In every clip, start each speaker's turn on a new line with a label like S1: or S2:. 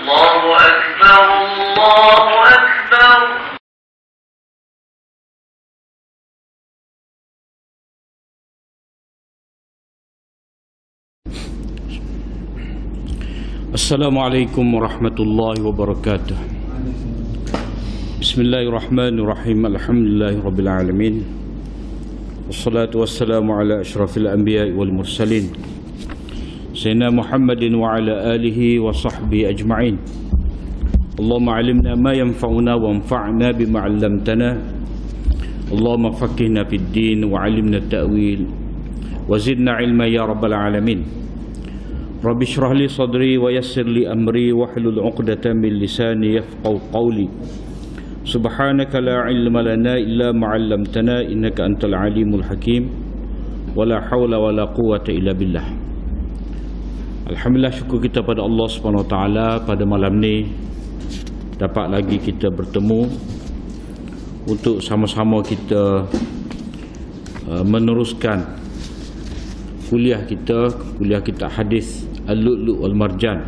S1: الله أكبر الله أكبر.
S2: Assalamualaikum warahmatullahi wabarakatuh. Bismillahirrahmanirrahim. Alhamdulillahirabbil alamin. Wassalatu wassalamu ala asyrafil anbiya'i wal mursalin sayyidina Muhammadin wa ala alihi wa sahbihi ajma'in. Allahumma 'allimna ma yanfa'una wanfa'na bima 'allamtana. Allahumma faqqihna fid din wa 'allimna at-ta'wil wa zidna 'ilma ya rabbal alamin. Rabbi shrah li sadri wa yassir li amri wahlul 'uqdatam min lisani yafqahu qawli. Subhanaka la ilma lana illa ma 'allamtana innaka antal alimul hakim. Wala haula wala quwwata illa billah. Alhamdulillah, syukur kita pada Allah Subhanahu Wa Taala pada malam ni dapat lagi kita bertemu untuk sama-sama kita meneruskan kuliah kita hadis Al-Lu'lu' wal Marjan.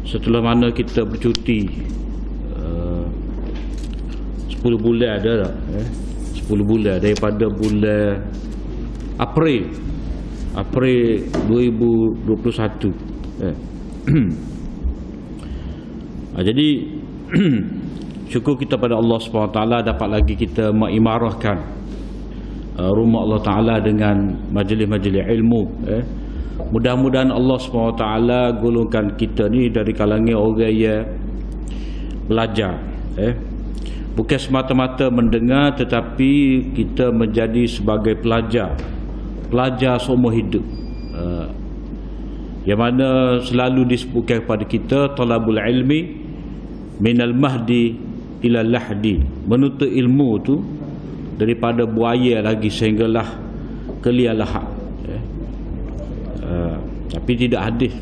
S2: Setelah mana kita bercuti 10 bulan ada tak? 10 bulan daripada bulan April 2021. Jadi syukur kita pada Allah SWT dapat lagi kita mengimarahkan rumah Allah Ta'ala dengan majlis-majlis ilmu. Mudah-mudahan Allah SWT golongkan kita ni dari kalangan orang yang belajar, bukan semata-mata mendengar, tetapi kita menjadi sebagai pelajar seumur hidup, yang mana selalu disebutkan kepada kita talabul ilmi minal mahdi ila lahdi, menuntut ilmu tu daripada buaya lagi sehinggalah ke liang lahat. Tapi tidak hadis.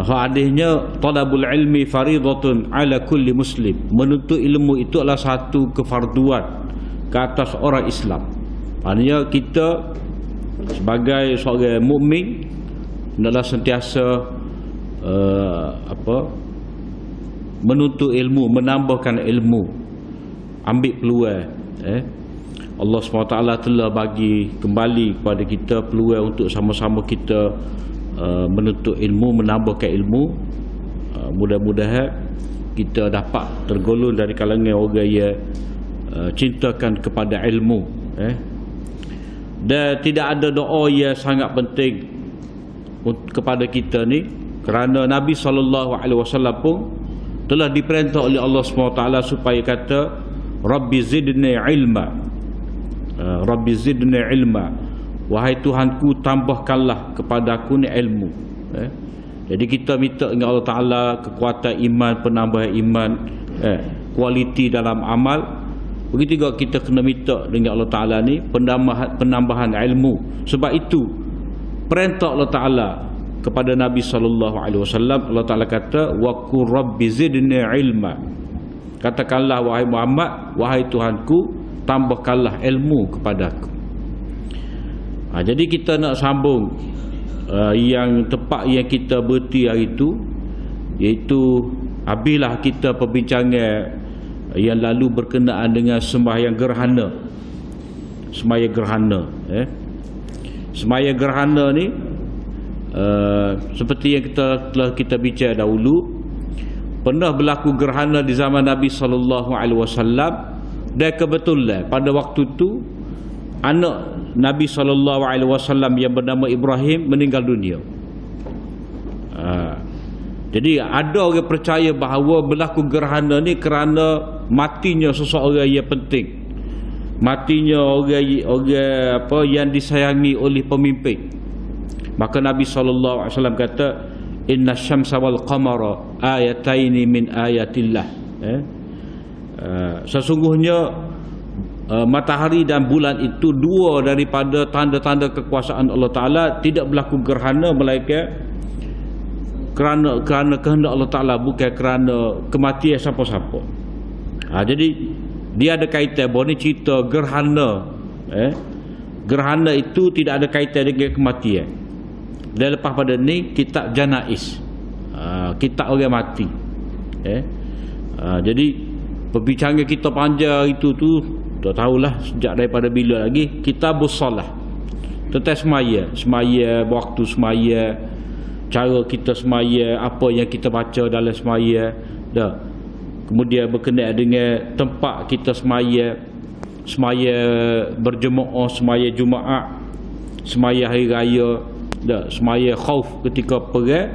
S2: Hadisnya talabul ilmi faridatun ala kulli muslim, menuntut ilmu itu adalah satu kefarduan ke atas orang Islam. Maknanya kita sebagai seorang mukmin hendaklah sentiasa menuntut ilmu, menambahkan ilmu, ambil peluang. Allah SWT telah bagi kembali kepada kita peluang untuk sama-sama kita menuntut ilmu, menambahkan ilmu. Mudah-mudahan kita dapat tergolong dari kalangan orang yang cintakan kepada ilmu. Dan tidak ada doa yang sangat penting kepada kita ni, kerana Nabi SAW pun telah diperintah oleh Allah SWT supaya kata Rabbi zidni ilma, Rabbi zidni ilma, wahai Tuhanku tambahkanlah kepada aku ni ilmu. Jadi kita minta dengan Allah Ta'ala kekuatan iman, penambahan iman, kualiti dalam amal. Begitu juga kita kena minta dengan Allah Ta'ala ni penambahan ilmu. Sebab itu perintah Allah Ta'ala kepada Nabi SAW, Allah Ta'ala kata wa qur rabbi zidni ilma, katakanlah wahai Muhammad, wahai Tuhanku tambahkanlah ilmu kepada aku. Jadi kita nak sambung yang tepat yang kita berhenti hari itu, iaitu habislah kita perbincangan yang lalu berkenaan dengan sembahyang gerhana. Sembahyang gerhana, sembahyang gerhana ni seperti yang telah kita bincang dahulu, pernah berlaku gerhana di zaman Nabi SAW, dan kebetulan pada waktu tu anak Nabi SAW yang bernama Ibrahim meninggal dunia. Jadi ada orang percaya bahawa berlaku gerhana ni kerana matinya seseorang yang penting, matinya orang yang disayangi oleh pemimpin. Maka Nabi SAW kata inna syamsa wal qamara ayataini min ayatillah. Sesungguhnya matahari dan bulan itu dua daripada tanda-tanda kekuasaan Allah Ta'ala. Tidak berlaku gerhana melainkan kerana kehendak Allah Ta'ala, bukan kerana kematian siapa-siapa. Jadi dia ada kaitan bahawa ni cerita gerhana. Gerhana itu tidak ada kaitan dengan kematian. Dan lepas pada ni kitab Janaiz. Kitab orang mati. Jadi perbincangan kita panjang itu tu tak tahulah sejak daripada bila lagi. Kitabus Salah, tentang semaya, waktu semaya, cara kita semaya, apa yang kita baca dalam semaya, kemudian berkenaan dengan tempat kita semaya berjemaah, semaya Jumaat, semaya hari raya, semaya khauf ketika perang,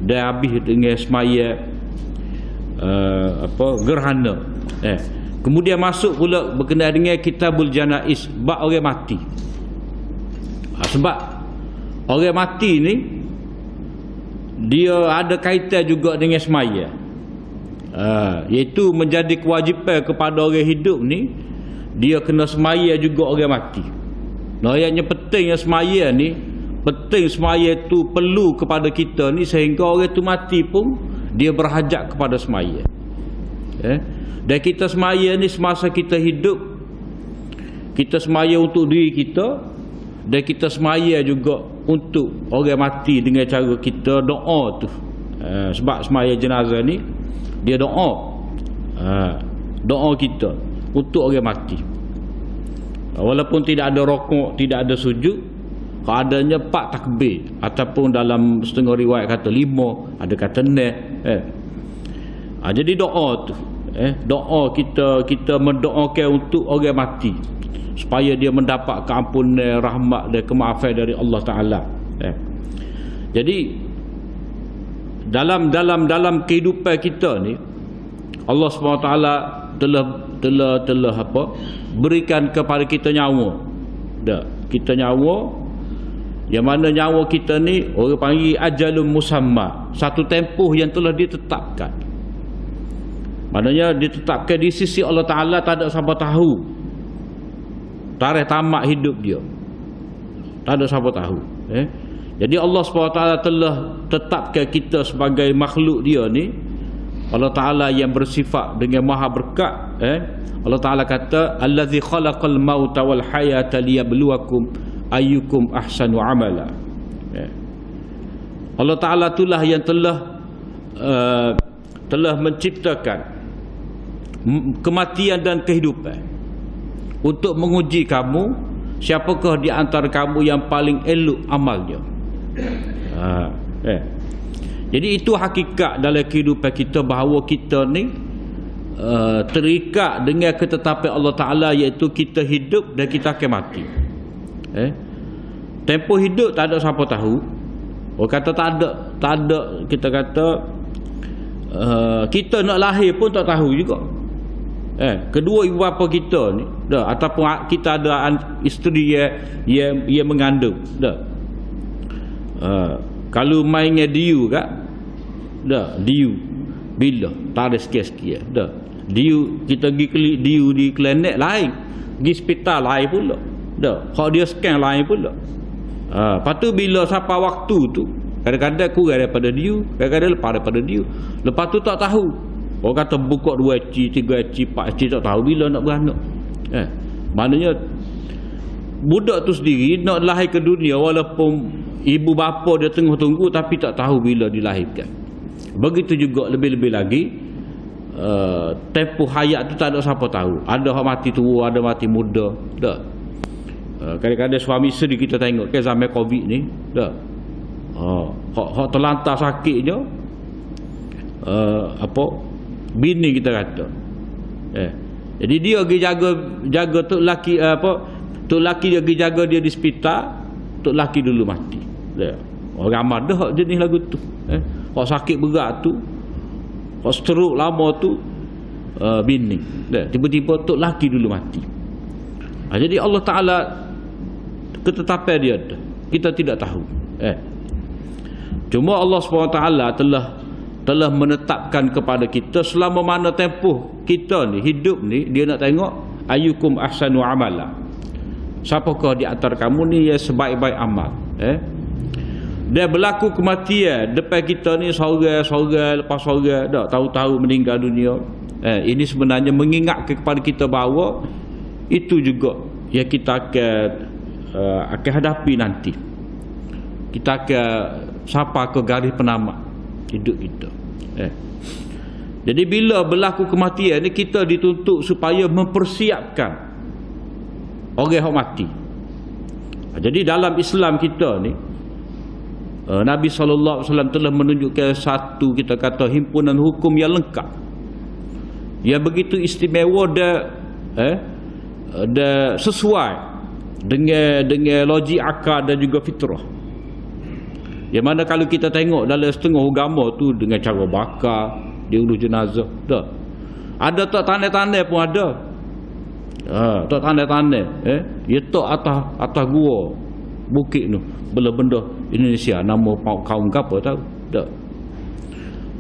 S2: dan habis dengan semaya gerhana. Kemudian masuk pula berkenaan dengan Kitabul Janaiz, bab orang mati. Sebab orang mati ni dia ada kaitan juga dengan semaya, iaitu menjadi kewajipan kepada orang hidup ni, dia kena semaya juga orang mati. Yang pentingnya semaya ni, penting semaya tu perlu kepada kita ni, sehingga orang tu mati pun dia berhajat kepada semaya. Dan kita semaya ni semasa kita hidup, kita semaya untuk diri kita, dan kita semaya juga untuk orang mati dengan cara kita doa tu. Sebab semaya jenazah ni dia doa, doa kita untuk orang mati. Walaupun tidak ada rokok, tidak ada sujud, keadaannya 4 takbir, ataupun dalam setengah riwayat kata 5, ada kata 6. Jadi doa tu, doa kita mendoakan untuk orang mati supaya dia mendapat keampunan, rahmat dan kemaafan dari Allah Taala. Jadi dalam kehidupan kita ni, Allah SWT telah berikan kepada kita nyawa. Kita nyawa, yang mana nyawa kita ni orang panggil ajalun musamma, satu tempoh yang telah ditetapkan. Maknanya ditetapkan di sisi Allah Ta'ala, tak ada siapa tahu tarikh tamat hidup dia, tak ada siapa tahu. Jadi Allah SWT telah tetapkan kita sebagai makhluk dia ni. Allah Ta'ala yang bersifat dengan maha berkat. Allah Ta'ala kata, allazi khalaqal mauta wal hayata liyabluwakum ayyukum ahsanu amala. Allah Ta'ala itulah yang telah menciptakan kematian dan kehidupan untuk menguji kamu, siapakah di antara kamu yang paling elok amalnya. Jadi itu hakikat dalam kehidupan kita, bahawa kita ni terikat dengan ketetapan Allah Ta'ala, iaitu kita hidup dan kita akan mati. Tempoh hidup tak ada siapa tahu. Orang kata tak ada, kita kata kita nak lahir pun tak tahu juga. Kedua ibu bapa kita ni ataupun kita ada isteri yang mengandung kalau mainnya diu kak diu bila tak ada sikit-sikit diu, kita pergi diu di klinik lain, pergi hospital lain pula kalau dia scan lain pula. Lepas tu bila sampai waktu tu, kadang-kadang kurang daripada diu, kadang-kadang lepas daripada diu, lepas tu tak tahu. Orang kata buka 2 HC, 3 HC, 4 HC, tak tahu bila nak beranak. Maknanya budak tu sendiri nak lahir ke dunia, walaupun ibu bapa dia tengah tunggu, tapi tak tahu bila dilahirkan. Begitu juga lebih-lebih lagi tempoh hayat tu tak ada siapa tahu. Ada orang mati tua, ada mati muda. Kadang-kadang suami isteri kita tengok ke zaman Covid ni, hak terlantar sakitnya, bini kita kata. Jadi dia pergi jaga tok laki, tok laki dia pergi jaga dia di hospital, tok laki dulu mati. Orang ramai dah jenis lagu tu. Hak sakit berat tu, hak stroke lama tu, bini. Tiba-tiba tok laki dulu mati. Jadi Allah Ta'ala ketetapan dia kita tidak tahu. Cuma Allah SWT telah menetapkan kepada kita selama mana tempoh kita ni hidup ni, dia nak tengok ayyukum ahsanu amala, siapakah di antara kamu ni yang sebaik-baik amal. Dia berlaku kematian depan kita ni, seorang lepas seorang, dah tahu-tahu meninggal dunia. Ini sebenarnya mengingatkan kepada kita bahawa itu juga yang kita akan hadapi nanti. Kita akan sampai ke garis penamat. hidup kita. Jadi bila berlaku kematian ni, kita dituntut supaya mempersiapkan orang yang mati. Jadi dalam Islam kita ni, Nabi SAW telah menunjukkan satu, kita kata, himpunan hukum yang lengkap, yang begitu istimewa dan sesuai dengan logik akal dan juga fitrah. Yang mana kalau kita tengok dalam setengah agama tu, dengan cara bakar, dia urus jenazah, dah. Ada tak tanda-tanda pun ada. Tak tanda-tanda, dia tak atas gua bukit tu, benda-benda Indonesia, nama kaum ke apa tahu. Tak.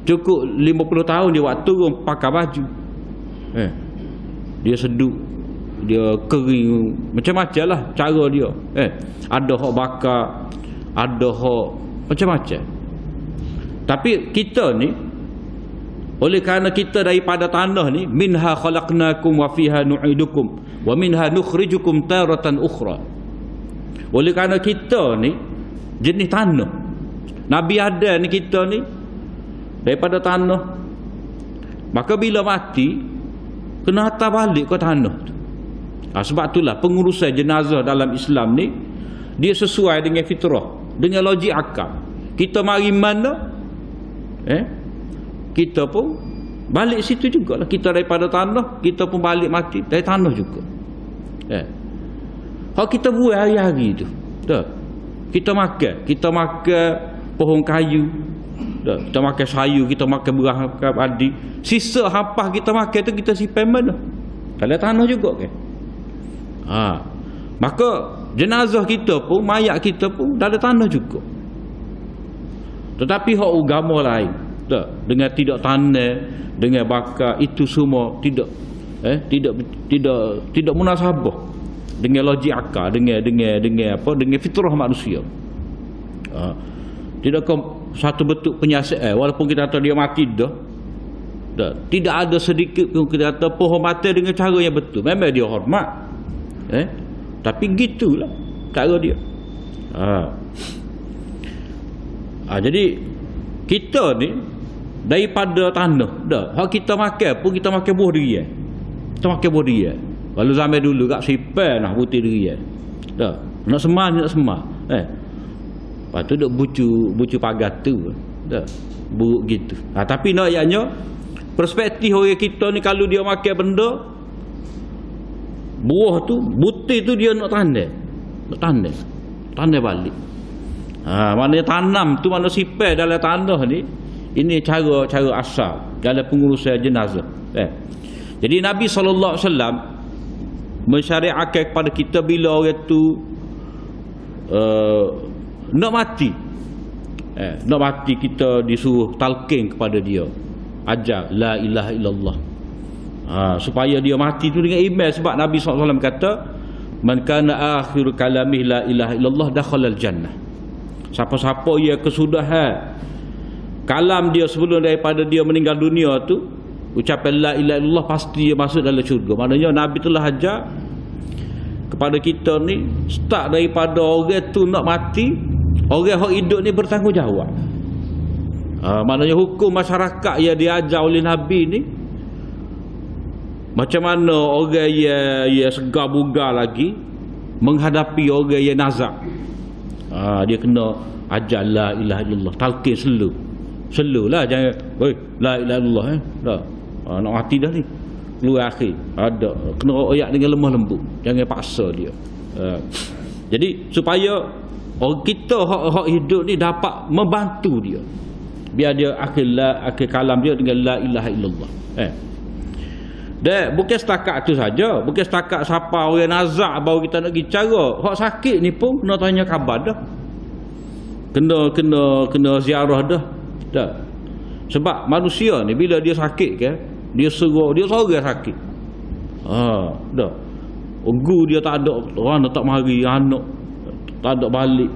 S2: Cukup 50 tahun dia waktu turun pakai baju. Dia seduk, dia kering, macam-macam lah cara dia. Ada hak bakar, ada hak macam-macam. Tapi kita ni, oleh kerana kita daripada tanah ni, minha khalaqnakum wa fiha nu'idukum wa minha nukhrijukum taratan ukhra. Oleh kerana kita ni jenis tanah, Nabi Adam ni, kita ni daripada tanah, maka bila mati kena hantar balik ke tanah tu. Sebab itulah pengurusan jenazah dalam Islam ni, dia sesuai dengan fitrah, dengan logik akal. Kita mari mana, kita pun balik situ jugalah. Kita daripada tanah, kita pun balik mati dari tanah juga. Hak kita buat hari-hari tu, tak? Kita makan pohon kayu, tak? Kita makan sayur, kita makan berah padi. Sisa hampah kita makan tu kita simpan mana? Dalam tanah juga kan? Maka jenazah kita pun, mayat kita pun dalam tanah juga. Tetapi hak agama lain, tak? Dengan tidak tanah, dengan bakar, itu semua tidak munasabah dengan logik akal, dengan fitrah manusia. Tidakkah satu bentuk penyiasat, walaupun kita kata dia mati dah, tidak ada sedikit pun kita kata penghormatan dengan cara yang betul. Memang dia hormat, tapi gitulah cara dia. Jadi kita ni daripada tanah dah. Hak kita makan pun, kita makan buah durian. Kita makan buah durian. Kalau zaman dulu kat sipan nak putih durian. Dah. Nak semar. Lepas tu duk bucu pagar tu. Dah. Buruk gitu. Tapi nak ayatnya, perspektif orang kita ni, kalau dia makan benda, buah tu, butir tu dia nak tanda. Tanda balik. Maknanya tanam tu, mana sipai dalam tanah ni. Ini cara asal dalam pengurusan jenazah. Jadi Nabi SAW mensyariatkan kepada kita, bila orang tu nak mati, kita disuruh talqin kepada dia, ajar la ilaha illallah, supaya dia mati tu dengan iman. Sebab Nabi SAW kata, man kana akhiru kalamih la ilaha illallah dakhalal jannah. Siapa-siapa ia kesudahan kalam dia sebelum daripada dia meninggal dunia tu, ucapan la ilaha illallah, pasti dia masuk dalam syurga. Maknanya Nabi telah ajar kepada kita ni, start daripada orang tu nak mati, orang yang hidup ni bertanggungjawab. Maknanya hukum masyarakat yang diajar oleh Nabi ni, macam mana orang yang segar bugar lagi menghadapi orang yang nazak. Dia kena ajar la ilaha illallah, talqin selu lah, jangan la ilaha illallah dah. Nak mati dah ni, keluar akhir ada kena royak dengan lemah lembut, jangan paksa dia. Jadi supaya orang kita hak hidup ni dapat membantu dia, biar dia akhir kalam dia dengan la ilaha illallah. Dan bukan setakat tu saja, bukan setakat siapa orang nazak baru kita nak pergi cara. Hak sakit ni pun kena tanya khabar dah, kena ziarah dah. Sebab manusia ni bila dia sakit kan, dia sorang sakit. Dah. Guru dia tak ada, orang tak mari, anak tak ada balik.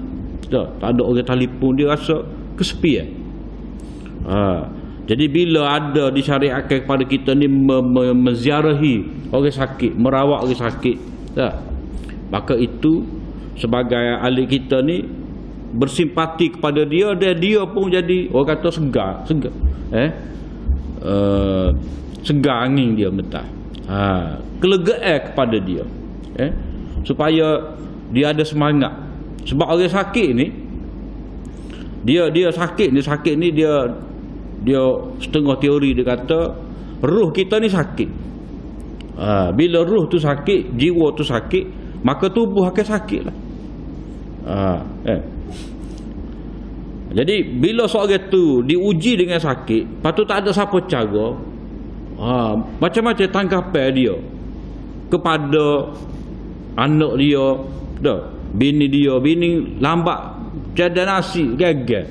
S2: Tak ada orang telefon, dia rasa kesepian. Jadi bila ada disyariatkan kepada kita ni menziarahi orang sakit, merawat orang sakit, maka itu sebagai ahli kita ni bersimpati kepada dia, dan dia pun jadi orang kata segar segar angin dia mentah. Kelegaan kepada dia, supaya dia ada semangat. Sebab orang sakit ni, dia sakit ni dia setengah teori dia kata roh kita ni sakit. Bila roh tu sakit, jiwa tu sakit, maka tubuh akan sakit lah. Jadi bila seorang tu diuji dengan sakit, patut tak ada siapa cara, macam-macam tanggapan dia kepada anak dia, bini lambat jadi nasi, gagal.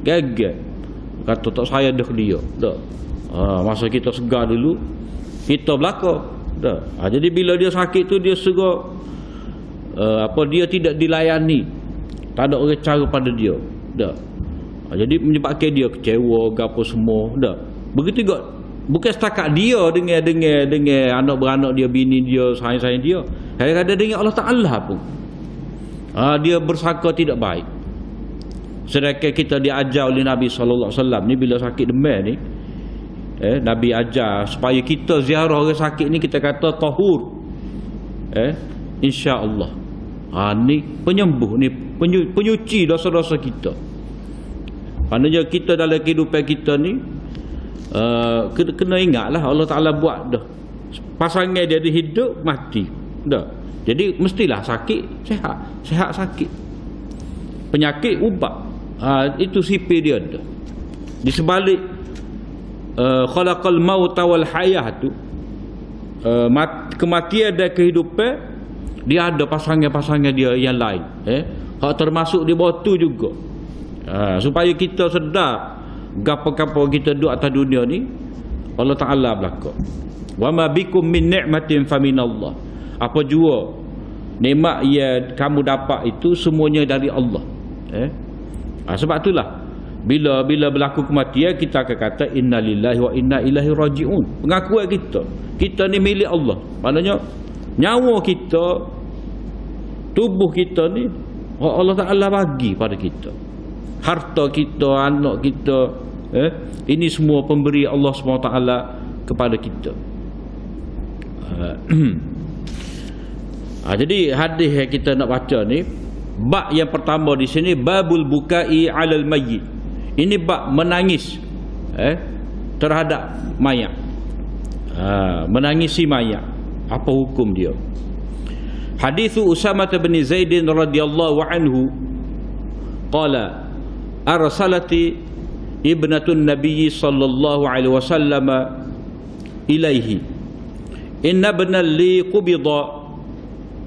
S2: Gagal. Kata tak saya dah dia. Masa kita segar dulu, kita belaka. Jadi bila dia sakit tu, dia segera dia tidak dilayani. Tak ada orang cara pada dia. Jadi menyebabkan dia kecewa ke apa semua. Begitu juga, bukan setakat dia dengan anak beranak dia, bini dia, sayang-sayang dia. Kadang-kadang dengan Allah Ta'ala pun dia bersangka tidak baik. Sedangkan kita diajar oleh Nabi SAW ni, bila sakit demam ni, Nabi ajar supaya kita ziarah orang sakit ni, kita kata tahur, insya-Allah. Ni penyembuh ni, penyuci dosa-dosa kita. Maknanya kita dalam kehidupan kita ni kena ingatlah Allah Ta'ala buat dah. Pasangan dia hidup, mati. Jadi mestilah sakit, sihat sakit. Penyakit ubat. Itu sifat dia dah. Di sebalik khalaqal mauta wal hayah tu, kematian dan kehidupan, dia ada pasangan-pasangan dia yang lain. Termasuk di bawah tu juga. Supaya kita sedar gapo-gapo kita duduk atas dunia ni, Allah Ta'ala belaka. Wa ma bikum min ni'matin faminallah. Apa jua nikmat yang kamu dapat itu semuanya dari Allah. Sebab itulah bila berlaku kematian, kita akan kata innalillahi wa inna ilaihi raji'un. Pengakuan kita ni milik Allah. Maknanya nyawa kita, tubuh kita ni Allah Ta'ala bagi pada kita. Harta kita, anak kita, ini semua pemberi Allah SWT kepada kita. Jadi hadis yang kita nak baca ni, bab yang pertama di sini, babul bukai alal mayyit. Ini bab menangis terhadap mayat. Menangisi mayat, apa hukum dia? Hadis Usamah bin Zaid radhiyallahu anhu qala arsalati ibnatun nabiy sallallahu alaihi wasallam ilaihi inna ibna li qubida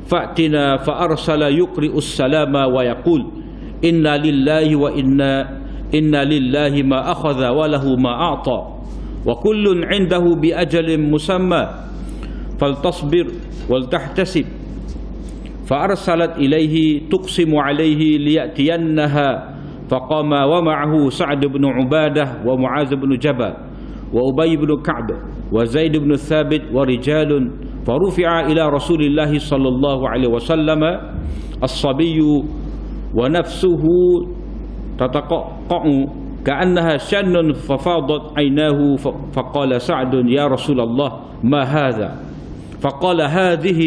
S2: fa'tina fa arsala yuqri'u as-salama wa yaqul inna lillahi wa inna lillahi ma akhadha wa lahu ma a'ta wa kullun 'indahu bi ajalin musamma faltasbir wal tahtasib. فأرسلت إليه تقسم عليه ليأتينها فقام ومعه سعد بن عبادة ومعاذ بن جبل وأبي بن كعب وزيد بن ثابت ورجال فرفع إلى رسول الله صلى الله عليه وسلم الصبي ونفسه تتقطع كأنها شن ففاضت عيناه فقال سعد يا رسول الله ما هذا؟ فقال هذه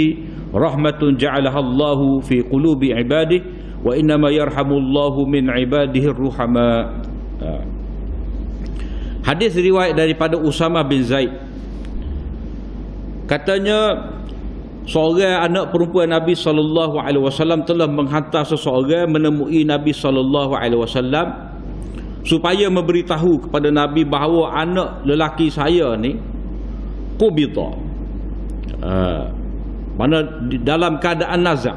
S2: rahmatun ja'alaha Allahu fi qulubi ibadihi wa innama yarhamullahu min ibadihi ar-ruhama. Hadis riwayat daripada Usamah bin Zaid. Katanya seorang anak perempuan Nabi sallallahu alaihi wasallam telah menghantar seseorang menemui Nabi sallallahu alaihi wasallam supaya memberitahu kepada Nabi bahawa anak lelaki saya ni qubita, mana dalam keadaan nazak.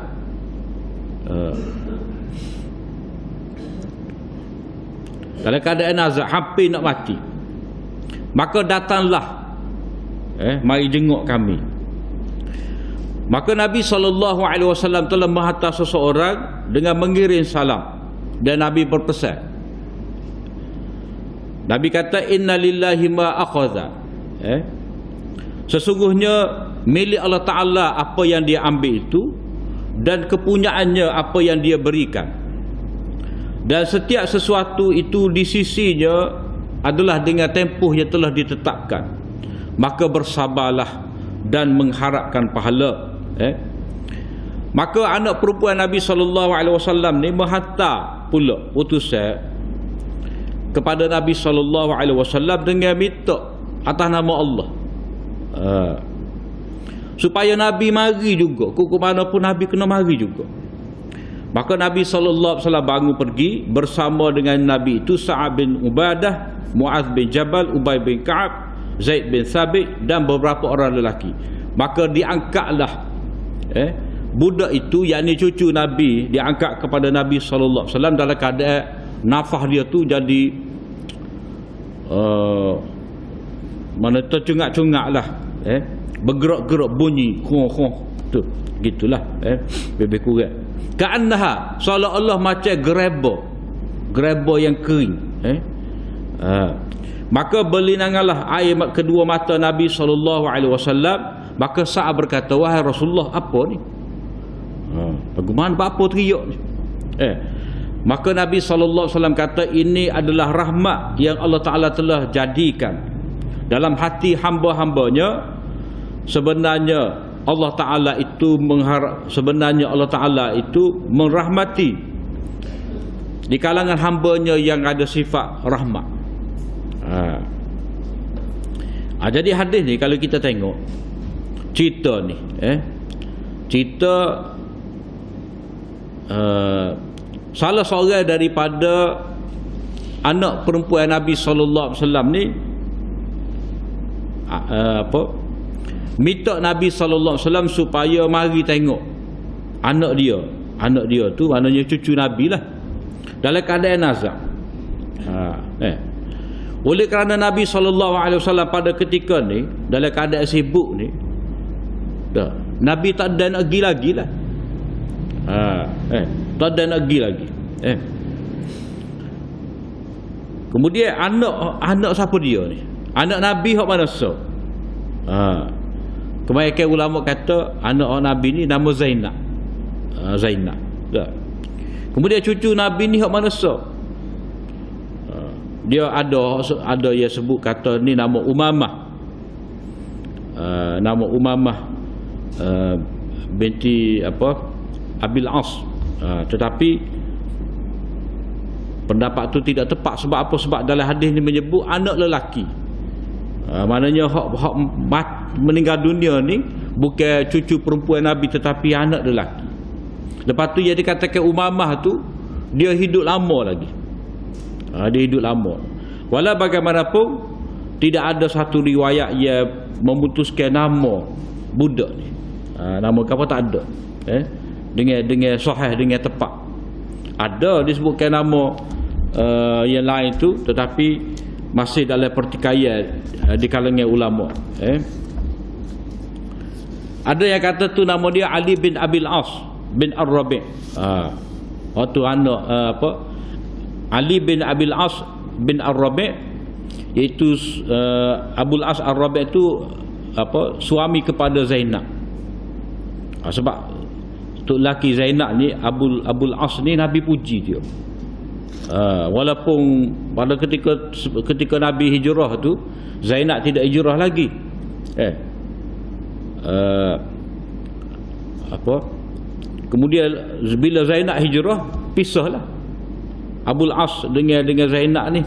S2: Dalam keadaan nazak, hampir nak mati. Maka datanglah, mari jenguk kami. Maka Nabi SAW telah menghantar seseorang dengan mengirim salam, dan Nabi berpesan. Nabi kata inna lillahi ma akhadha, sesungguhnya milik Allah Ta'ala apa yang dia ambil itu, dan kepunyaannya apa yang dia berikan. Dan setiap sesuatu itu di sisinya adalah dengan tempoh yang telah ditetapkan. Maka bersabarlah dan mengharapkan pahala. Maka anak perempuan Nabi SAW ni menghantar pula utusan kepada Nabi SAW dengan minta atas nama Allah, supaya Nabi mari juga. Ke mana pun Nabi kena mari juga. Maka Nabi SAW bangun pergi bersama dengan Nabi itu Sa'ad bin Ubadah, Mu'adz bin Jabal, Ubay bin Ka'ab, Zaid bin Thabit dan beberapa orang lelaki. Maka diangkatlah budak itu, yakni cucu Nabi, diangkat kepada Nabi SAW dalam keadaan nafas dia tu jadi mana tercungak-cungak lah, bergerak-gerak bunyi khong-khong tu, gitulah, lebih kurang. Ka'annaha, seolah-olah macam gerebo yang kering. Maka berlinanganlah air kedua mata Nabi SAW. Maka Sa'ad berkata, wahai Rasulullah, apa ni? Bagaimana apa teriak ni? Maka Nabi SAW kata, ini adalah rahmat yang Allah Ta'ala telah jadikan dalam hati hamba-hambanya. Sebenarnya Allah Ta'ala itu merahmati di kalangan hambanya yang ada sifat rahmat. Jadi hadis ni kalau kita tengok cerita ni, cerita salah seorang daripada anak perempuan Nabi SAW ni minta Nabi SAW supaya mari tengok anak dia tu, maknanya cucu Nabi lah, dalam keadaan nazak. Oleh kerana Nabi SAW pada ketika ni dalam keadaan sibuk ni, Nabi tak ada nak pergi lagi lah. Tak ada nak pergi lagi. Kemudian anak siapa dia ni? Anak Nabi hak mana so? Kebanyakan ulama kata anak Nabi ni nama Zainab. Zainab. Kemudian cucu Nabi ni hak mana so? Dia ada yang sebut kata ni nama Umamah. Nama Umamah binti Abil As. Tetapi pendapat tu tidak tepat. Sebab apa? Sebab dalam hadis ni menyebut anak lelaki. Maknanya hak meninggal dunia ni bukan cucu perempuan Nabi, tetapi anak lelaki. Lepas tu dia dikatakan Umamah tu dia hidup lama lagi. Dia hidup lama. Walau bagaimanapun tidak ada satu riwayat yang memutuskan nama budak ni. Nama apa tak ada. Dengan sahih, dengan tepat. Ada disebutkan nama yang lain tu, tetapi masih dalam pertikaian di kalangan ulama. Ada yang kata tu nama dia Ali bin Abil As bin Ar-Rabi'. Waktu anak Ali bin Abil As bin Ar-Rabi', iaitu Abul As Ar-Rabi' itu suami kepada Zainab. Sebab tu laki Zainab ni Abul As ni Nabi puji dia. Walaupun pada ketika Nabi hijrah tu Zainab tidak hijrah lagi. Kemudian bila Zainab hijrah, pisahlah Abul As dengan Zainab ni.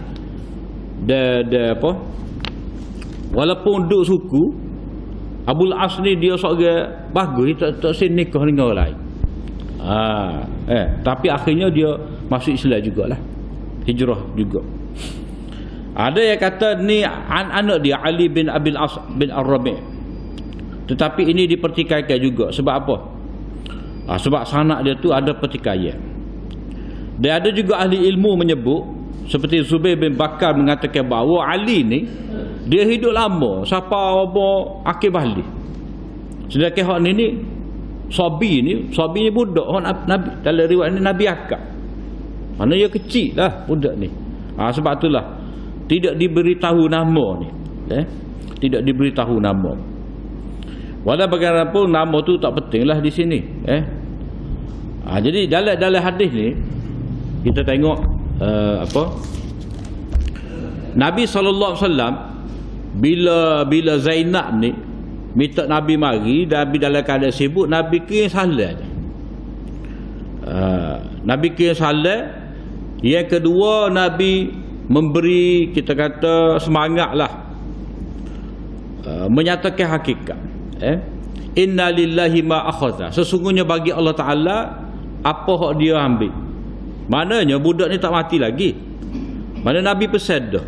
S2: Walaupun duduk suku, Abul As ni dia seorang bagus, tak nikah dengan orang lain. Tapi akhirnya dia masuk Islam jugalah, hijrah juga. Ada yang kata ni anak dia Ali bin Abil As bin Ar-Rabi'. Tetapi ini dipertikaikan juga. Sebab apa? Sebab sanak dia tu ada pertikaian. Dan ada juga ahli ilmu menyebut, seperti Zubair bin Bakar mengatakan bahawa Ali ni dia hidup lama siapa akhir balik. Sedangkan hak ni Sabi ni budak Nabi, dalam riwayat ni Nabi akak. Mana dia kecil lah budak ni. Sebab itulah tidak diberitahu nama ni. Tidak diberitahu nama. Walau bagaimanapun nama tu tak penting lah di sini. Jadi dalam hadis ni Kita tengok Nabi SAW bila Zainab ni minta Nabi mari, Nabi dalam keadaan sibuk, Nabi kirim salam. Nabi kirim salam. Yang kedua, Nabi memberi, kita kata, semangatlah, menyatakan hakikat. Inna lillahi ma akhadha. Sesungguhnya bagi Allah Ta'ala apa hak dia ambil. Maknanya budak ni tak mati lagi. Maknanya Nabi pesan dah.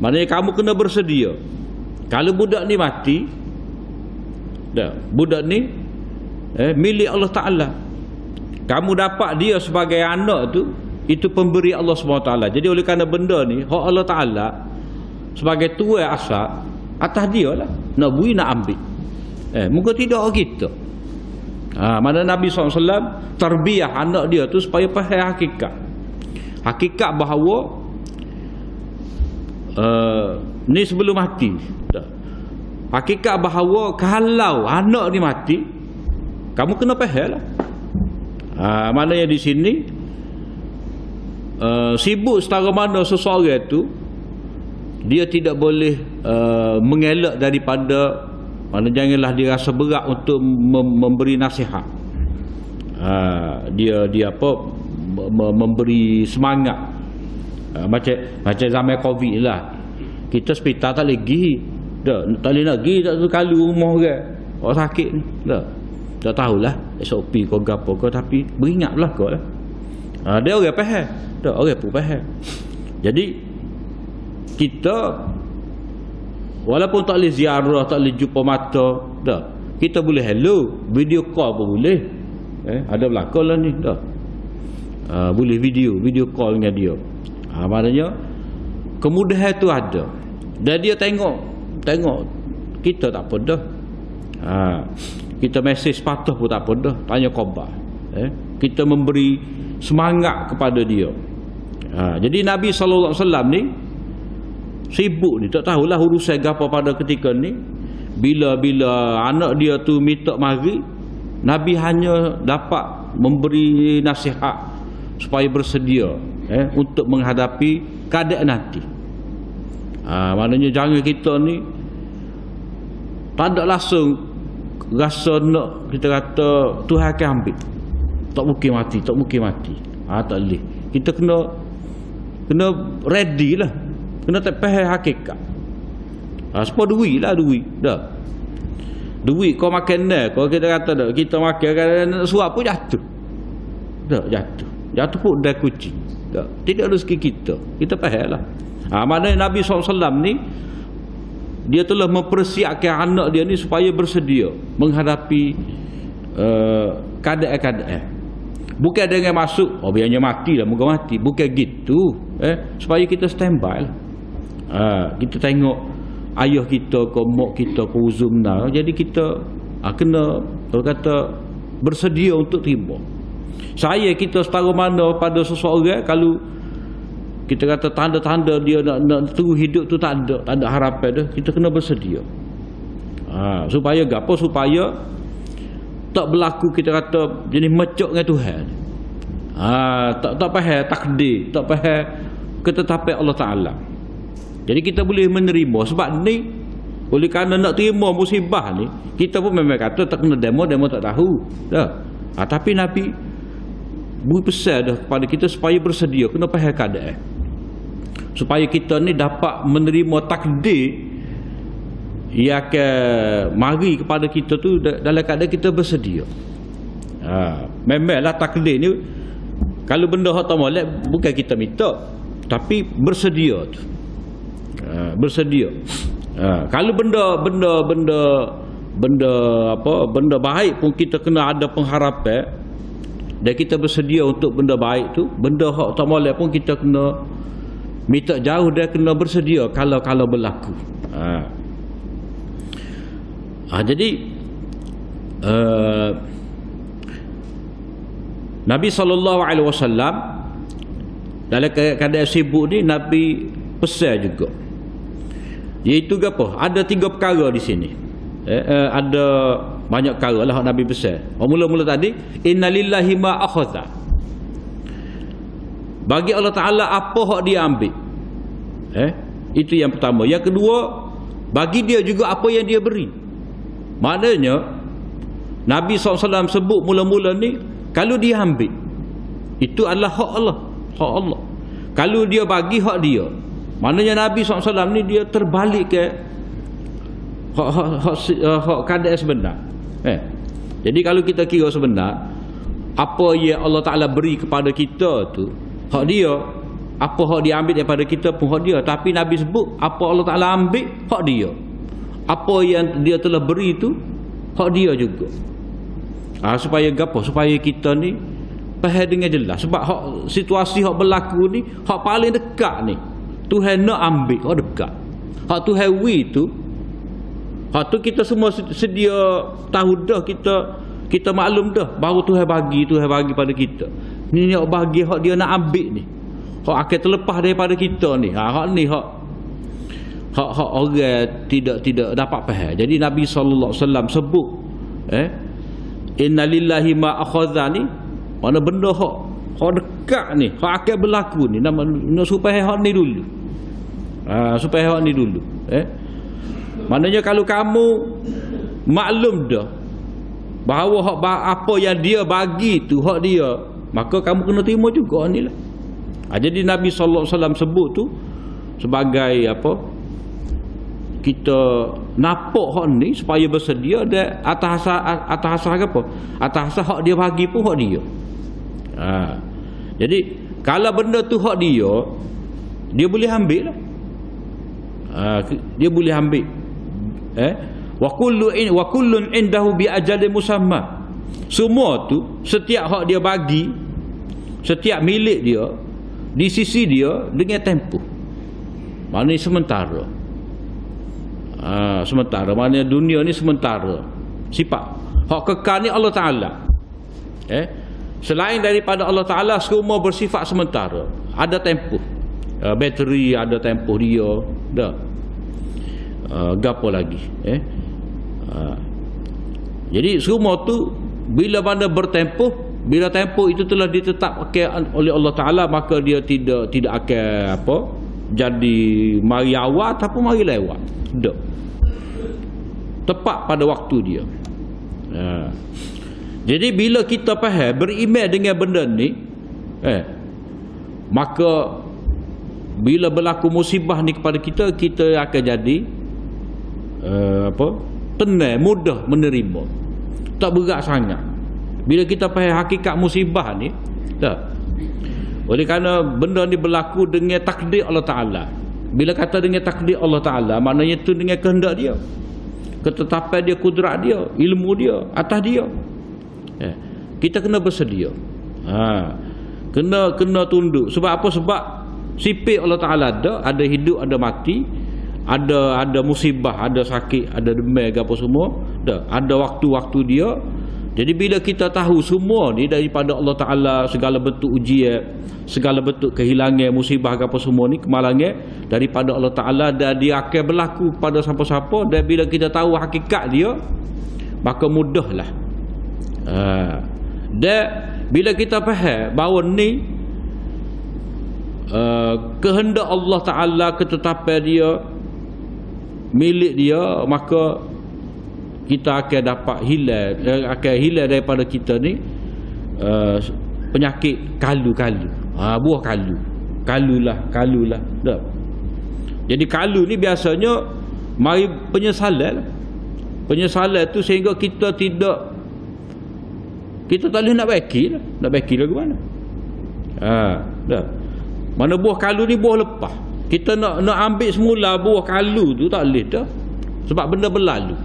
S2: Maknanya kamu kena bersedia. Kalau budak ni mati, dah, budak ni milik Allah Ta'ala. Kamu dapat dia sebagai anak tu, itu pemberi Allah SWT. Jadi oleh kerana benda ni hak Allah Ta'ala sebagai tuan asal, atas dia lah nak beri nak ambil. Muka tidak kita. Mana Nabi SAW terbiah anak dia tu supaya faham hakikat. Hakikat bahawa ni sebelum mati. Hakikat bahawa kalau anak ni mati, kamu kena faham lah. Maknanya di sini sibuk setara mana seseorang tu, dia tidak boleh mengelak daripada, mana janganlah dia rasa berat untuk memberi nasihat. Dia apa, memberi semangat. Macam zaman Covid lah, kita hospital tak boleh pergi, tak boleh nak pergi, tak tahu kalau rumah orang sakit ni tak tahulah SOP kau gapo kau, tapi beringatlah kau lah. Dia orang faham, tak orang pun faham. Jadi kita walaupun tak boleh ziarah, tak boleh jumpa mata, dah, kita boleh hello, video call pun boleh. Ada belakang lah ni, dah. Boleh video call dengan dia. Maknanya kemudahan tu ada. Dan dia tengok kita tak apa dah. Kita mesej patah pun tak apa dah, tanya khabar. Kita memberi semangat kepada dia. Jadi Nabi SAW ni sibuk ni, tak tahulah urusan apa pada ketika ni. Bila anak dia tu minta mari, Nabi hanya dapat memberi nasihat supaya bersedia untuk menghadapi keadaan nanti. Maknanya jangan kita ni tak ada langsung rasa nak, kita kata Tuhan akan ambil, tak mungkin mati. Tak boleh. Kita kena ready lah, kena tak faham hakikat. Sebab duit dah. Duit kau makan dah, kalau kita kata dah, kita makan kadang-kadang suap pun jatuh. Jatuh pun dah kucing. Dah. Tidak rezeki kita faham lah. Maknanya Nabi SAW ni, dia telah mempersiapkan anak dia ni supaya bersedia menghadapi keadaan-keadaan. Bukan dengan masuk, biarnya mati lah, moga mati. Bukan gitu. Supaya kita standby lah. Kita tengok ayah kita ke mak kita ke uzumna. Jadi kita kena, kalau kata, bersedia untuk tiba. Saya kita setara mana pada seseorang, kalau kita kata tanda-tanda dia nak terus hidup tu tak ada harapan dah, kita kena bersedia. Supaya gapo? Supaya tak berlaku, kita kata, jenis mecok dengan Tuhan. Tak faham takdir, tak faham ketetapan Allah Ta'ala. Jadi kita boleh menerima. Sebab ni, oleh kerana nak terima musibah ni, kita pun memang kata tak kena demo tak tahu dah. Tapi Nabi beri pesan dah kepada kita supaya bersedia, kena faham keadaan, supaya kita ni dapat menerima takdir yang akan mari kepada kita tu dalam keadaan kita bersedia. Memanglah takdir ni, kalau benda hak tak molek, bukan kita minta, tapi bersedia tu. Bersedia. Kalau benda baik pun kita kena ada pengharapan, dan kita bersedia untuk benda baik tu. Benda hak tak molek pun kita kena minta jauh dan kena bersedia kalau berlaku. Jadi Nabi SAW dalam keadaan sibuk ni, Nabi pesan juga, iaitu apa? Ada 3 perkara di sini. Ada banyak perkara lah Nabi pesan. Mula-mula tadi, innalillahi ma akhadha. Bagi Allah Ta'ala apa hak dia ambil. Itu yang pertama. Yang kedua, bagi dia juga apa yang dia beri. Maknanya Nabi SAW sebut mula-mula ni, kalau dia ambil, itu adalah hak Allah. Hak Allah. Kalau dia bagi, hak dia. Maknanya Nabi SAW ni dia terbalik ke hak keadaan sebenar. Jadi kalau kita kira sebenar, apa yang Allah Ta'ala beri kepada kita tu hak dia. Apa hak dia ambil daripada kita pun hak dia. Tapi Nabi sebut apa Allah Ta'ala ambil, hak dia. Apa yang dia telah beri tu hak dia juga. Supaya gapo? Supaya kita ni faham dengan jelas. Sebab hak situasi hak berlaku ni hak paling dekat ni Tuhan nak ambil, hak dekat. Hak Tuhan tu hak tu kita semua sedia tahu dah, kita maklum dah bahawa Tuhan bagi pada kita. Ni hak bagi, hak dia nak ambil ni. Hak akan terlepas daripada kita ni. Hak ni hak orang tidak dapat faham. Jadi Nabi sallallahu alaihi wasallam sebut innalillahi ma akhadha ni, mana benda hak dekat ni, hak akan berlaku ni, nak supaya hak ni dulu. Supaya hak ni dulu. Maknanya kalau kamu maklum dah bahawa apa yang dia bagi tu hak dia, maka kamu kena terima juga ni lah. Jadi Nabi sallallahu alaihi wasallam sebut tu sebagai apa? Kita nampak hak ni supaya bersedia dan atas apa? Atas hak dia bagi pun hak dia. Jadi kalau benda tu hak dia boleh ambil lah. Dia boleh ambil. Wa kullun indahu bi ajalin musamma. Semua tu setiap hak dia bagi, setiap milik dia di sisi dia dengan tempoh. Maknanya sementara. Sementara, maknanya dunia ni sementara. Sifat hak kekal ni Allah Ta'ala. Selain daripada Allah Ta'ala, semua bersifat sementara. Ada tempoh. Bateri ada tempoh dia. Dah. Gapo lagi. Jadi semua tu bila mana bertempoh, bila tempoh itu telah ditetapkan oleh Allah Ta'ala, maka dia tidak akan apa, jadi mari awal ataupun mari lewat. Dah. Tepat pada waktu dia. Jadi bila kita faham, beriman dengan benda ni, maka bila berlaku musibah ni kepada kita, kita akan jadi tenang, mudah menerima, tak berat sangat. Bila kita faham hakikat musibah ni, tak. Oleh kerana benda ni berlaku dengan takdir Allah Ta'ala. Bila kata dengan takdir Allah Ta'ala, maknanya itu dengan kehendak dia, ketetapan dia, kudrat dia, ilmu dia, atas dia. Kita kena bersedia. Kena tunduk. Sebab apa? Sebab sifat Allah Ta'ala ada hidup, ada mati, ada musibah, ada sakit, ada demam apa semua. Ada waktu-waktu dia. Jadi bila kita tahu semua ni daripada Allah Ta'ala, segala bentuk ujian, segala bentuk kehilangan, musibah apa semua ni, kemalangan daripada Allah Ta'ala, dan dia akan berlaku pada siapa-siapa. Dan bila kita tahu hakikat dia, maka mudahlah. Dan bila kita faham bahawa ni kehendak Allah Ta'ala, ketetapan dia, milik dia, maka kita akan dapat hilang daripada kita ni penyakit kalu-kalu. Buah kalulah. Tak. Jadi kalu ni biasanya mari penyesalan tu, sehingga kita tak boleh nak baiki lah ke mana. Tak. Mana buah kalu ni buah lepas. Kita nak ambil semula buah kalu tu tak boleh dah, sebab benda berlalu.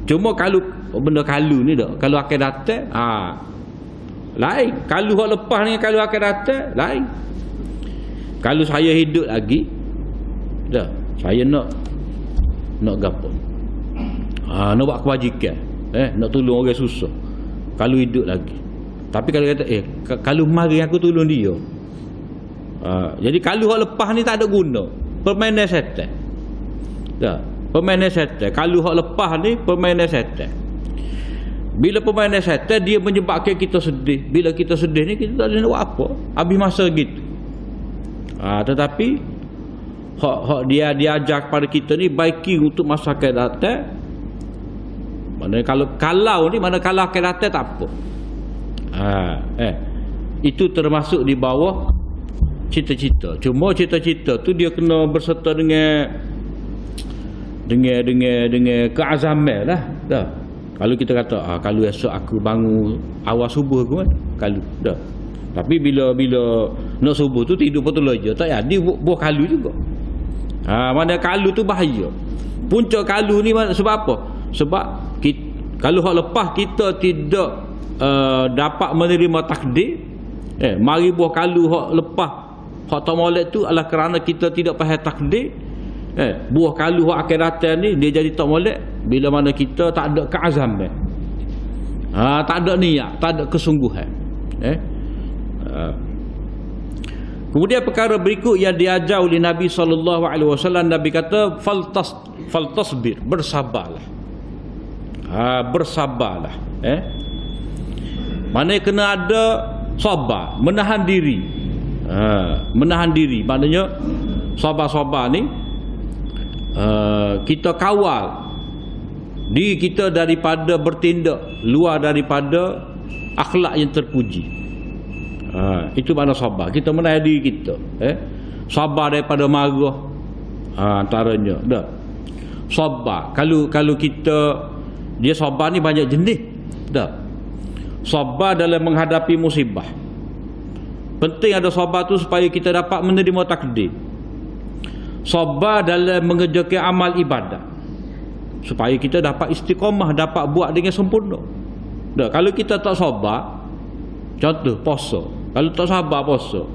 S2: Cuma kalau benda kalu ni dah, kalau akan datang, lain. Kalu hak lepas ni, kalau akan datang, lain. Kalau saya hidup lagi, dah, saya nak gapo? Nak buat kebajikan, nak tolong orang susah. Kalau hidup lagi. Tapi kalau kata, kalau mari aku tolong dia. Jadi kalau hak lepas ni tak ada guna. Permainan setan. Dah. Permainan setan. Kalau hak lepas ni permainan setan. Bila permainan syaitan dia menyebabkan kita sedih. Bila kita sedih ni kita tak ada nak buat apa. Habis masa gitu. Tetapi hak dia ajar kepada kita ni baiki untuk masa akan datang. Mana kalau ni mana kalau akan datang tak apa. Itu termasuk di bawah cita-cita. Cuma cita-cita tu dia kena berserta dengan keazaman lah. Dah. Kalau kita kata kalau esok aku bangun awal subuh aku kan, kalau dah. Tapi bila nak subuh tu tidur betul aja, tak jadi buah kalu juga. Mana kalu tu bahaya. Punca kalu ni sebab apa? Sebab kalau hak lepas kita tidak dapat menerima takdir, mari buah kalu hak lepas hak tak molek tu adalah kerana kita tidak faham takdir. Buah kalu hak akan datang ni dia jadi tak molek bila mana kita tak ada keazaman. Tak ada niat, tak ada kesungguhan. Kemudian perkara berikut yang diajar oleh Nabi SAW, Nabi kata faltasbir, bersabarlah. Bersabarlah. Mana kena ada sabar, menahan diri. Menahan diri maknanya sabar-sabar ni kita kawal diri kita daripada bertindak luar daripada akhlak yang terpuji. Itu makna sabar. Kita menahan diri kita. Sabar daripada marah. Antaranya dah. Sabar. Kalau kita dia sabar ni banyak jenis. Dah. Sabar dalam menghadapi musibah. Penting ada sabar tu supaya kita dapat menerima takdir. Sabar dalam mengerjakan amal ibadat supaya kita dapat istiqamah, dapat buat dengan sempurna. Dah, kalau kita tak sabar, contoh puasa. Kalau tak sabar puasa,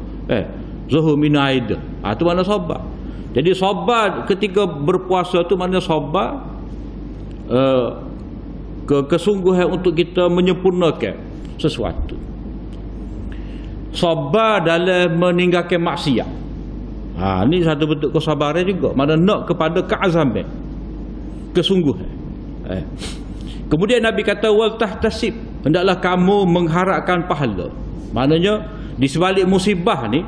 S2: zuhur minum aida. Tu mana sabar. Jadi sabar ketika berpuasa tu mana sabar kesungguhan untuk kita menyempurnakan sesuatu. Sabar dalam meninggalkan maksiat. Ni satu bentuk kesabaran juga. Mana nak kepada keazaman, kesungguhan. Kemudian Nabi kata wal tahtasib, hendaklah kamu mengharapkan pahala. Maknanya di sebalik musibah ni,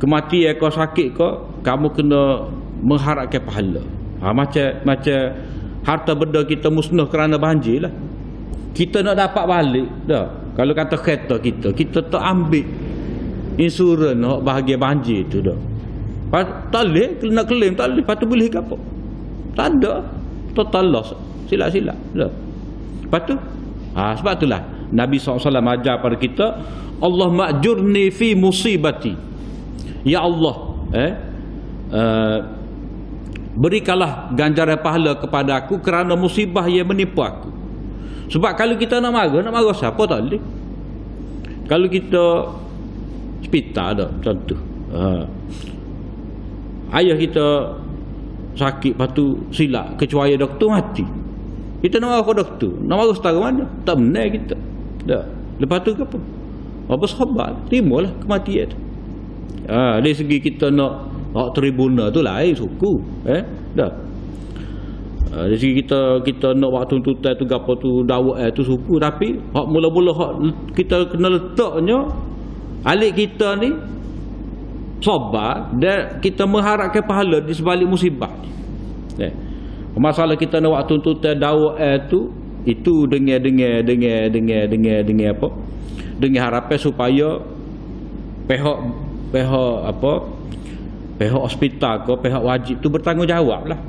S2: kematian kau, sakit kau, kamu kena mengharapkan pahala. Macam harta benda kita musnah kerana banjir lah. Kita nak dapat balik dah. Kalau kata kereta kita tak ambil insurans bahagian banjir tu dah. Tak boleh nak claim, tak boleh. Lepas tu boleh ke apa? Tak ada. Total loss. Silap-silap dah. Lepas tu sebab itulah Nabi SAW ajar pada kita, Allah ma'jurni fi musibati. Ya Allah, berikanlah ganjaran pahala kepada aku kerana musibah yang menimpa aku. Sebab kalau kita nak marah siapa tak boleh. Kalau kita hospital ada contoh, ayah kita sakit, lepas tu silap kecuali doktor mati, kita nak marah ke doktor, nak marah setara mana? Tak benar kita dah. Lepas tu ke apa? Apa sabar, terimalah kematian tu. Dari segi kita nak hak tribunal tu lain suku, dah. Dari segi kita nak buat tuntutan tu gapo tu dakwah tu suku, tapi hak mula-mula hak kita kena letaknya alik kita ni sabar dan kita mengharapkan pahala di sebalik musibah. Masalah kita nak buat tuntutan dakwah tu itu dengan apa? Dengan harapan supaya pihak hospital ke pihak wajib tu bertanggungjawablah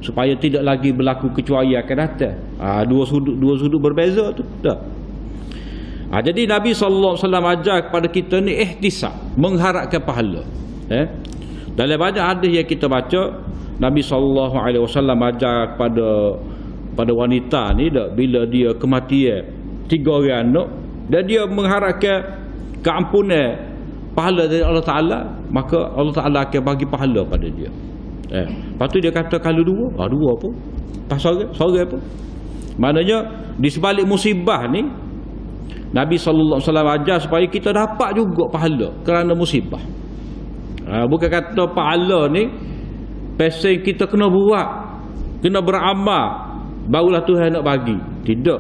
S2: supaya tidak lagi berlaku kecuali akan datang. Dua sudut berbeza tu dah. Jadi Nabi SAW ajar kepada kita ni ihtisab, mengharapkan pahala. Dalam banyak hadis yang kita baca, Nabi SAW ajar pada wanita ni dah, bila dia kematian 3 orang anak dan dia mengharapkan keampunan pahala dari Allah Ta'ala, maka Allah Ta'ala akan bagi pahala pada dia. Lepas tu dia kata kalau dua apa? Pasal sorang apa? Maknanya di sebalik musibah ni Nabi SAW ajar supaya kita dapat juga pahala kerana musibah. Bukan kata pahala ni pasal kita kena buat, kena beramal barulah Tuhan nak bagi. Tidak.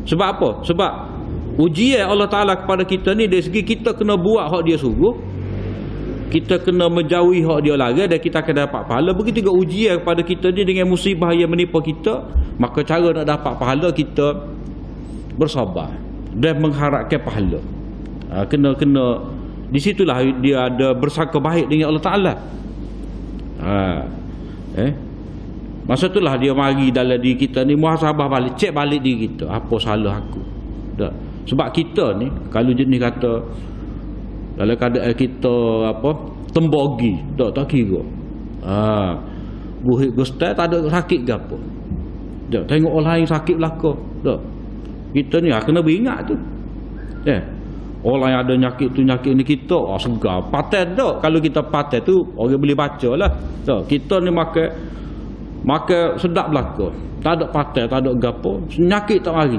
S2: Sebab apa? Sebab ujian Allah Ta'ala kepada kita ni dari segi kita kena buat hak dia suruh, kita kena menjauhi hak dia larang, dan kita akan dapat pahala. Begitu juga ujian kepada kita ni dengan musibah yang menimpa kita, maka cara nak dapat pahala kita bersabar dan mengharapkan pahala. Kena di situlah dia ada bersangka baik dengan Allah Ta'ala. Masa itulah dia mari dalam diri kita ni muhasabah balik, cek balik diri kita, apa salah aku. Tak. Sebab kita ni kalau jenis kata dalam keadaan kita tembogi, tak kira. Buhit gustai tak ada sakit ke apa. Tak, tengok orang lain sakit belaka. Tak. Kita ni kena beringat tu. Orang yang ada nyakit tu nyakit ni kita segar. Paten tak. Kalau kita paten tu orang boleh baca lah. Tak. Kita ni maka sedap belaka. Tak ada paten, tak ada gapo. Nyakit tak mari.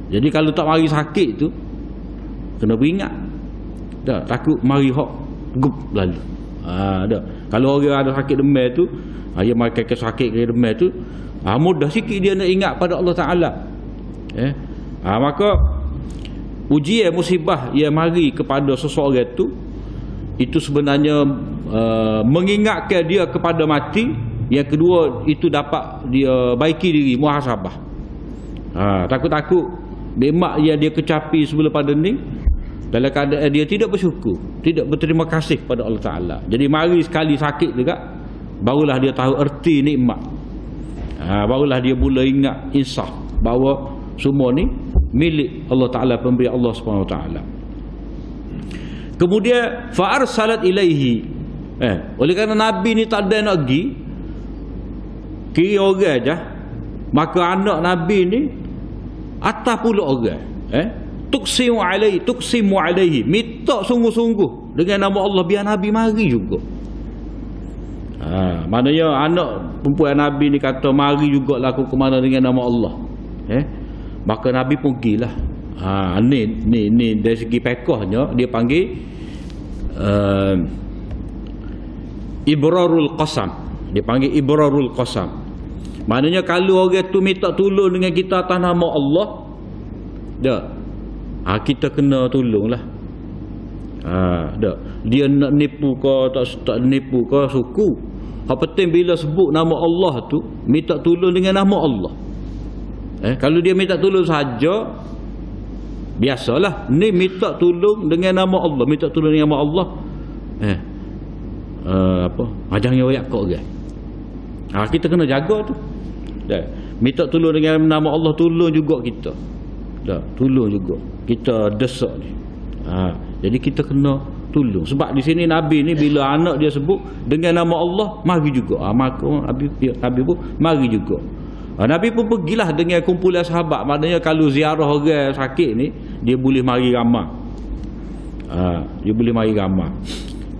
S2: Jadi kalau tak mari sakit tu kena beringat. Tak, takut mari hok gup lalu. Tak. Kalau orang ada sakit demam tu, dia mari ke sakit ke demam tu, mudah sikit dia nak ingat pada Allah Taala. Maka ujian musibah yang mari kepada seseorang itu sebenarnya mengingatkan dia kepada mati. Yang kedua, itu dapat dia baiki diri, muhasabah. Takut-takut memang yang dia kecapi sebelum pada ni dalam keadaan dia tidak bersyukur, tidak berterima kasih pada Allah Ta'ala. Jadi mari sekali sakit juga, barulah dia tahu erti nikmat. Barulah dia mula ingat insaf bahawa semua ni milik Allah Ta'ala, pemberi Allah Subhanahu Wa Ta'ala. Kemudian fa'arsalat ilaihi, oleh kerana Nabi ni tak ada nak pergi, kira orang aja, maka anak Nabi ni atas pula orang, tuksimu alaihi, minta sungguh-sungguh dengan nama Allah biar Nabi mari juga. Maknanya anak perempuan Nabi ni kata mari jugalah aku ke mana dengan nama Allah. Maka Nabi pun pergilah. Ni dari segi pekahnya dia panggil ibrarul qasam. Dia panggil ibrarul qasam. Maknanya kalau orang tu minta tolong dengan kita atas nama Allah, dak, kita kena tolonglah. Dak. Dia nak nipu ke tak nipu ke suku. Hak penting bila sebut nama Allah tu, minta tolong dengan nama Allah. Kalau dia minta tolong saja, biasalah. Ni minta tolong dengan nama Allah, minta tolong dengan nama Allah. Jangan royak kau orang. Kita kena jaga tu. Minta tolong dengan nama Allah, tolong juga kita. Tolong juga. Kita desak ni. Jadi kita kena tolong. Sebab di sini Nabi ni bila anak dia sebut dengan nama Allah, mari juga. Maka Nabi pun mari juga. Nabi pun pergilah dengan kumpulan sahabat. Maknanya kalau ziarah orang sakit ni, dia boleh mari ramai. Dia boleh mari ramai.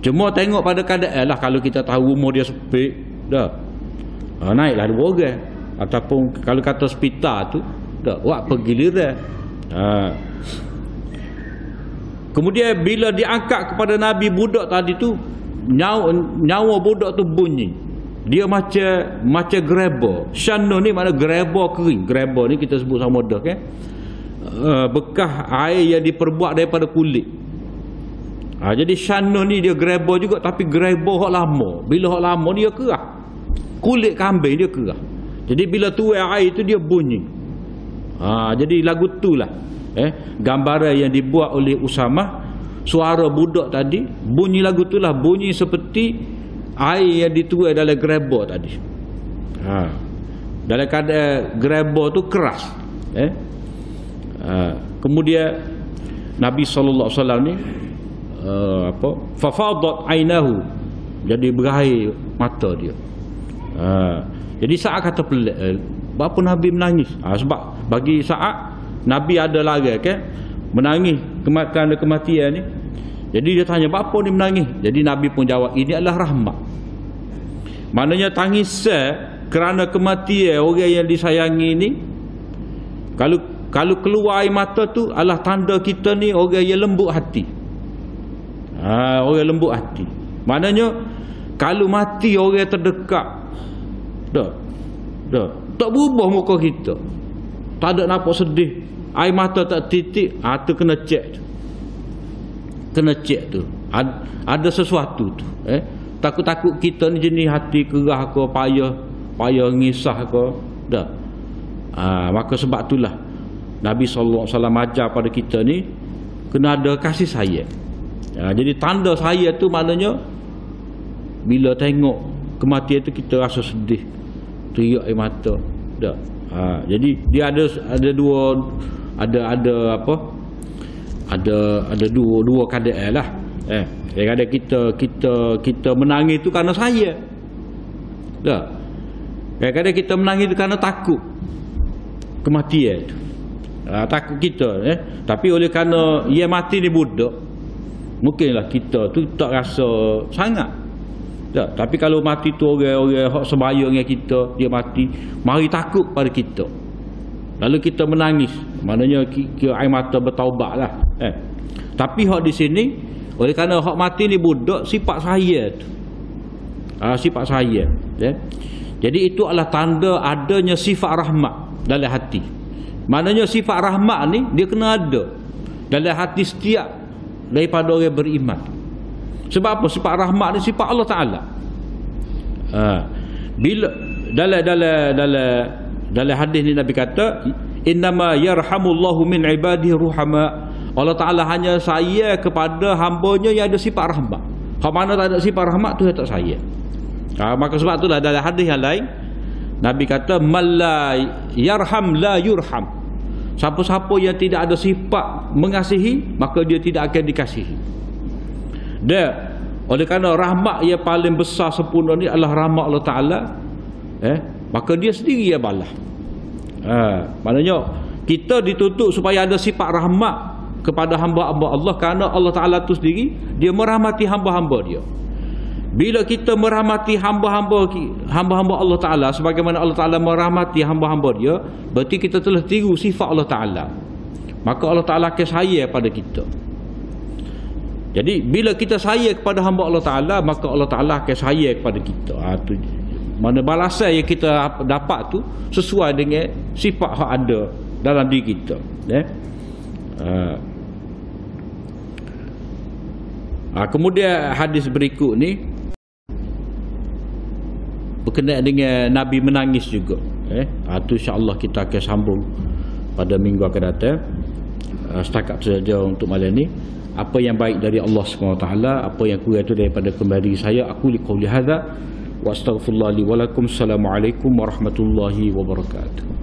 S2: Cuma tengok pada keadaan lah. Kalau kita tahu umur dia sepik, dah naiklah 2 orang. Ataupun kalau kata hospital tu, dah buat pergiliran. Kemudian bila diangkat kepada Nabi budak tadi tu, nyawa budak tu bunyi. Dia macam greba. Shanno ni makna greba kering. Greba ni kita sebut sama dah kan. Bekas air yang diperbuat daripada kulit. Jadi shanno ni dia greba juga, tapi greba hak lama. Bila hak lama dia kerah. Kulit kambing dia kerah. Jadi bila tuai air tu dia bunyi. Jadi lagu tu lah. Gambaran yang dibuat oleh Usamah, suara budak tadi, bunyi lagu tu lah, bunyi seperti air yang dituai dalam greba tadi. Dalam keadaan greba tu keras. Kemudian Nabi SAW ni fafadat ainahu, jadi berair mata dia. Jadi saat kata pelik, berapa Nabi menangis? Sebab bagi saat Nabi ada larang kan menangis kerana kematian ni. Jadi dia tanya, apa ni menangis? Jadi Nabi pun jawab, ini adalah rahmat. Maknanya tangis kerana kematian orang yang disayangi ni, kalau keluar air mata tu adalah tanda kita ni orang yang lembut hati. Orang lembut hati. Maknanya kalau mati orang terdekat, dah, Dah, tak berubah muka kita. Tak ada nampak sedih. Air mata tak titik, tu kena cek. Kena cek tu. Ada sesuatu tu. Takut-takut kita ni jenis hati kerah ke, payah ngisah ke. Dah. Maka sebab itulah Nabi SAW ajar pada kita ni kena ada kasih sayang. Jadi tanda saya tu maknanya bila tengok kematian tu kita rasa sedih, teriak air mata. Dah. Jadi dia ada dua keadaan lah. Kadang kita menangis tu kerana saya. Dah. Kadang-kadang kita menangis tu kerana takut kematian tu. Takut kita tapi oleh kerana ia mati ni budak, mungkinlah kita tu tak rasa sangat. Tak, tapi kalau mati tu orang-orang hak sebaya dengan kita, dia mati, mari takut pada kita. Lalu kita menangis, maknanya air mata bertaubatlah. Tapi hak di sini oleh kerana hak mati ni budak, sifat saya tu. Sifat saya. Jadi itu adalah tanda adanya sifat rahmat dalam hati. Maknanya sifat rahmat ni dia kena ada dalam hati setiap daripada orang beriman. Sebab apa? Sifat rahmat ni sifat Allah Taala. Bila dalam hadis ni Nabi kata, innama yarhamullahu min ibadihi ruhama. Allah Taala hanya sayang kepada hamba-Nya yang ada sifat rahmat. Hak mana tak ada sifat rahmat tu dia tak sayang. Maka sebab itulah dalam hadis yang lain Nabi kata man la yarham la yurham. Siapa-siapa yang tidak ada sifat mengasihi, maka dia tidak akan dikasihi. Dan oleh kerana rahmat yang paling besar sempurna ni adalah rahmat Allah Taala, maka dia sendiri yang balas. Maknanya kita dituntut supaya ada sifat rahmat kepada hamba-hamba Allah, kerana Allah Taala tu sendiri dia merahmati hamba-hamba dia. Bila kita merahmati hamba-hamba Allah Ta'ala sebagaimana Allah Ta'ala merahmati hamba-hamba dia, berarti kita telah tiru sifat Allah Ta'ala. Maka Allah Ta'ala akan sayang pada kita. Jadi bila kita sayang kepada hamba Allah Ta'ala, maka Allah Ta'ala akan sayang kepada kita. Mana balasan yang kita dapat tu sesuai dengan sifat yang ada dalam diri kita. Kemudian hadis berikut ni berkenaan dengan Nabi menangis juga. Itu insya-Allah kita akan sambung pada minggu akan datang. Setakat saja untuk malam ni. Apa yang baik dari Allah SWT, apa yang kurang itu daripada kembali saya. Aku liqauli hadza wa astaghfirullah li wa lakum. Assalamualaikum warahmatullahi wabarakatuh.